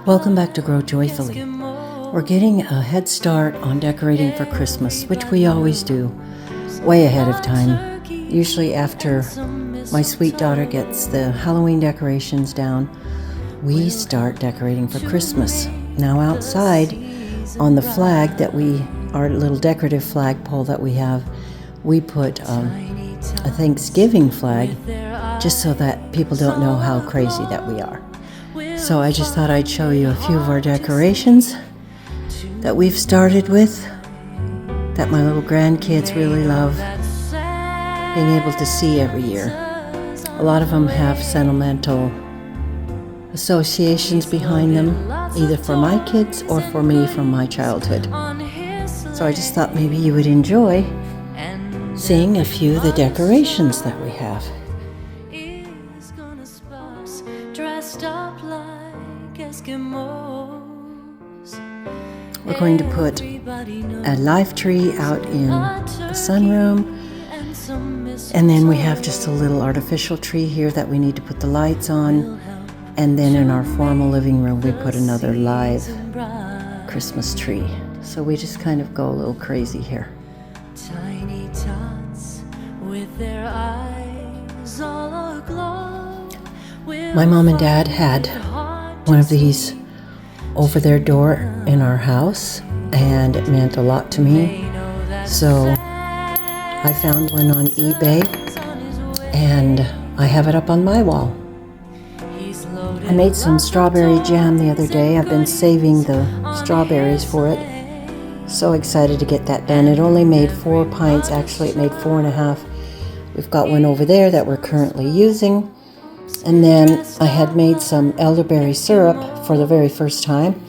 Welcome back to Grow Joyfully. We're getting a head start on decorating for Christmas, which we always do, way ahead of time. Usually after my sweet daughter gets the Halloween decorations down, we start decorating for Christmas. Now outside, on the flag our little decorative flagpole that we have, we put a Thanksgiving flag, just so that people don't know how crazy that we are. So I just thought I'd show you a few of our decorations that we've started with, that my little grandkids really love being able to see every year. A lot of them have sentimental associations behind them, either for my kids or for me from my childhood. So I just thought maybe you would enjoy seeing a few of the decorations that we have. We're going to put a live tree out in the sunroom, and then we have just a little artificial tree here that we need to put the lights on, and then in our formal living room we put another live Christmas tree. So we just kind of go a little crazy here. Tiny tots with their eyes all aglow. My mom and dad had one of these over their door in our house, and it meant a lot to me. So I found one on eBay, and I have it up on my wall. I made some strawberry jam the other day. I've been saving the strawberries for it. So excited to get that done. It only made 4 pints. Actually, it made 4.5. We've got one over there that we're currently using. And then I had made some elderberry syrup for the very first time,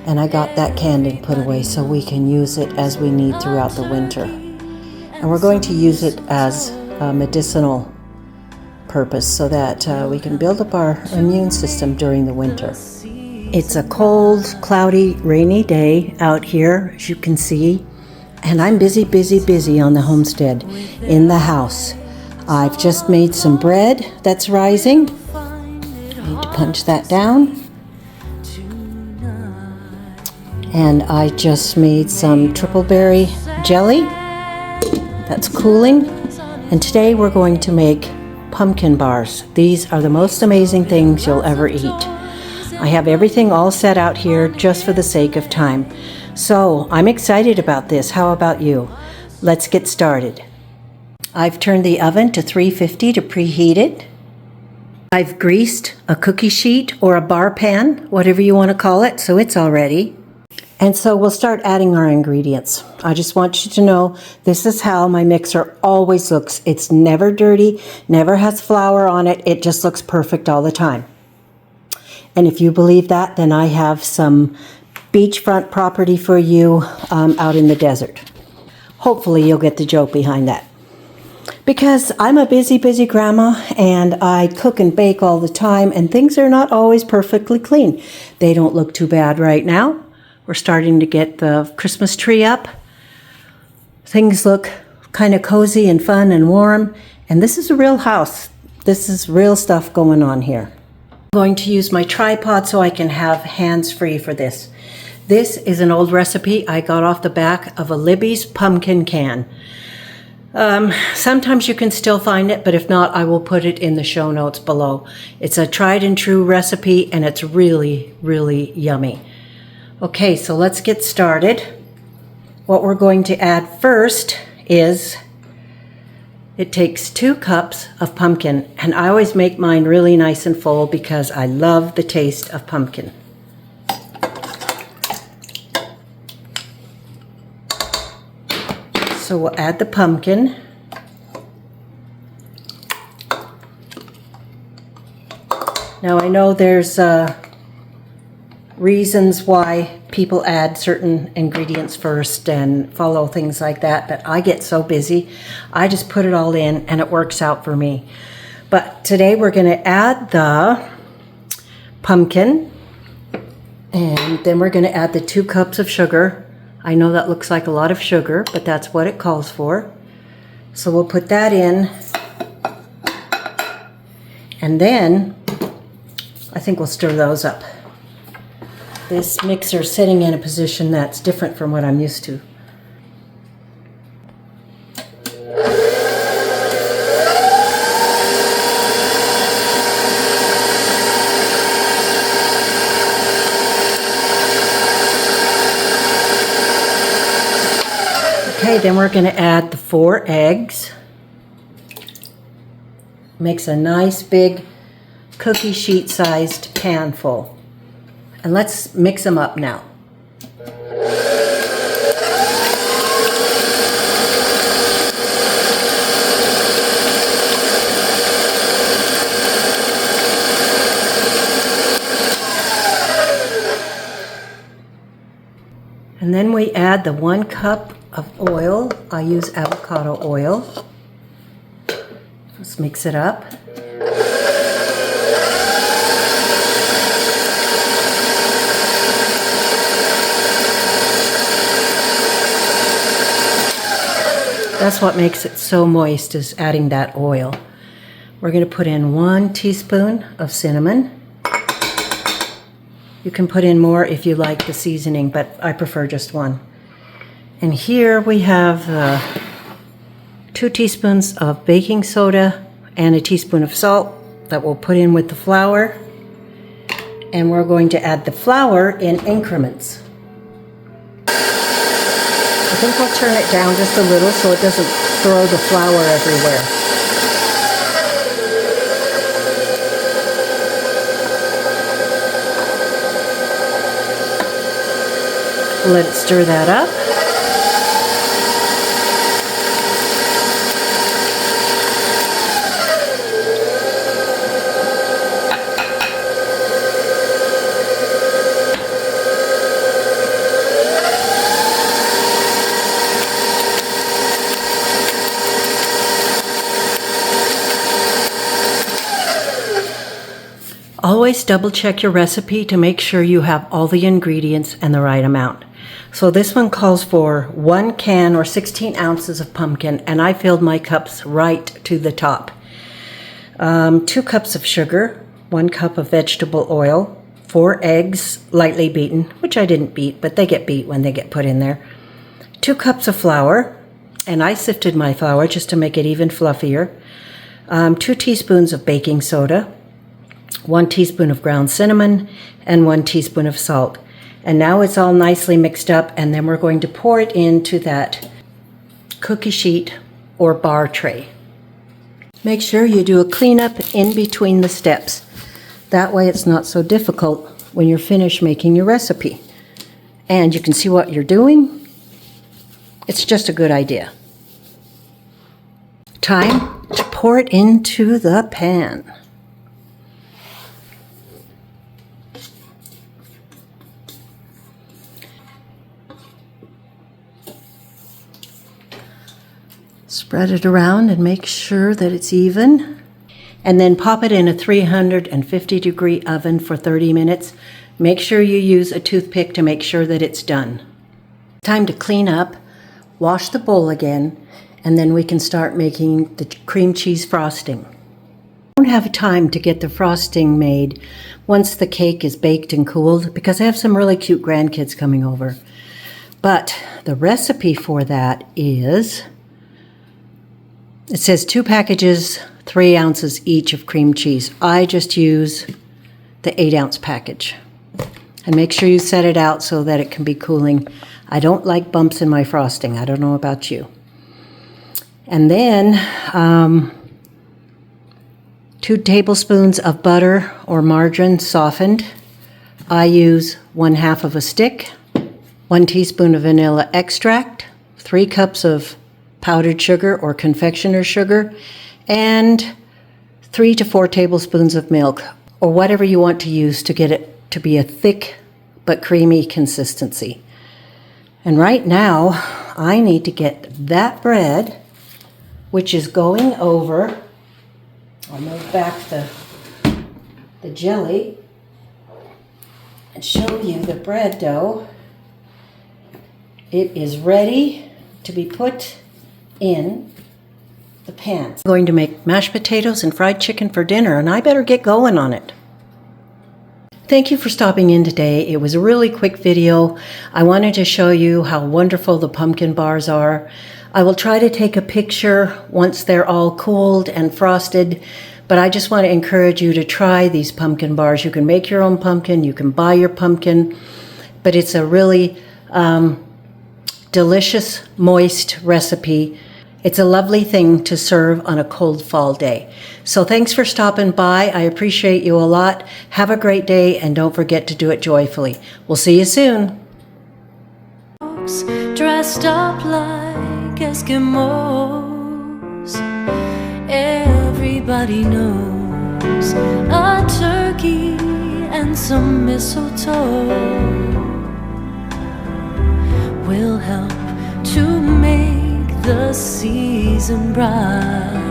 and I got that canned and put away so we can use it as we need throughout the winter. And we're going to use it as a medicinal purpose so that we can build up our immune system during the winter. It's a cold, cloudy, rainy day out here, as you can see, and I'm busy on the homestead in the house. I've just made some bread that's rising. I need to punch that down. And I just made some triple berry jelly that's cooling. And today we're going to make pumpkin bars. These are the most amazing things you'll ever eat. I have everything all set out here just for the sake of time. So I'm excited about this. How about you? Let's get started. I've turned the oven to 350 to preheat it. I've greased a cookie sheet or a bar pan, whatever you want to call it, so it's all ready. And so we'll start adding our ingredients. I just want you to know this is how my mixer always looks. It's never dirty, never has flour on it. It just looks perfect all the time. And if you believe that, then I have some beachfront property for you out in the desert. Hopefully you'll get the joke behind that. Because I'm a busy grandma, and I cook and bake all the time, and things are not always perfectly clean. They don't look too bad right now. We're starting to get the Christmas tree up. Things look kind of cozy and fun and warm, and this is a real house. This is real stuff going on here. I'm going to use my tripod so I can have hands free for this. This is an old recipe I got off the back of a Libby's pumpkin can. Sometimes you can still find it, but if not, I will put it in the show notes below. It's a tried and true recipe, and it's really yummy. Okay, so let's get started. What we're going to add first is, it takes 2 cups of pumpkin, and I always make mine really nice and full because I love the taste of pumpkin. So we'll add the pumpkin. Now I know there's reasons why people add certain ingredients first and follow things like that, but I get so busy, I just put it all in and it works out for me. But today we're going to add the pumpkin, and then we're going to add the 2 cups of sugar. I know that looks like a lot of sugar, but that's what it calls for. So we'll put that in. And then I think we'll stir those up. This mixer's sitting in a position that's different from what I'm used to. Okay, then we're going to add the 4 eggs. Makes a nice big cookie sheet sized pan full. And let's mix them up now. And then we add the 1 cup of oil. I use avocado oil. Let's mix it up. That's what makes it so moist, is adding that oil. We're going to put in 1 teaspoon of cinnamon. You can put in more if you like the seasoning, but I prefer just 1. And here we have 2 teaspoons of baking soda and a teaspoon of salt that we'll put in with the flour. And we're going to add the flour in increments. I think we'll turn it down just a little so it doesn't throw the flour everywhere. Let it stir that up. Always double check your recipe to make sure you have all the ingredients and the right amount. So this one calls for 1 can or 16 ounces of pumpkin, and I filled my cups right to the top. 2 cups of sugar, 1 cup of vegetable oil, 4 eggs lightly beaten, which I didn't beat, but they get beat when they get put in there. 2 cups of flour, and I sifted my flour just to make it even fluffier. 2 teaspoons of baking soda, 1 teaspoon of ground cinnamon, and 1 teaspoon of salt. And now it's all nicely mixed up, and then we're going to pour it into that cookie sheet or bar tray. Make sure you do a cleanup in between the steps. That way it's not so difficult when you're finished making your recipe. And you can see what you're doing. It's just a good idea. Time to pour it into the pan. Spread it around and make sure that it's even. And then pop it in a 350-degree oven for 30 minutes. Make sure you use a toothpick to make sure that it's done. Time to clean up, wash the bowl again, and then we can start making the cream cheese frosting. I don't have time to get the frosting made once the cake is baked and cooled because I have some really cute grandkids coming over. But the recipe for that is... It says 2 packages, 3 ounces each of cream cheese. I just use the 8-ounce package. And make sure you set it out so that it can be cooling. I don't like bumps in my frosting. I don't know about you. And then 2 tablespoons of butter or margarine softened. I use 1/2 of a stick. 1 teaspoon of vanilla extract. 3 cups of powdered sugar or confectioner's sugar, and 3 to 4 tablespoons of milk, or whatever you want to use to get it to be a thick but creamy consistency. And right now, I need to get that bread, which is going over. I'll move back the jelly and show you the bread dough. It is ready to be put in the pan. I'm going to make mashed potatoes and fried chicken for dinner, and I better get going on it. Thank you for stopping in today. It was a really quick video. I wanted to show you how wonderful the pumpkin bars are. I will try to take a picture once they're all cooled and frosted, but I just want to encourage you to try these pumpkin bars. You can make your own pumpkin, you can buy your pumpkin, but it's a really delicious, moist recipe. It's a lovely thing to serve on a cold fall day. So thanks for stopping by. I appreciate you a lot. Have a great day, and don't forget to do it joyfully. We'll see you soon. Dressed up like Eskimos, everybody knows a turkey and some mistletoe will help to make the season bright.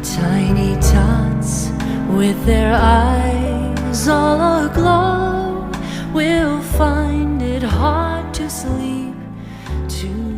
Tiny tots with their eyes all aglow will find it hard to sleep tonight.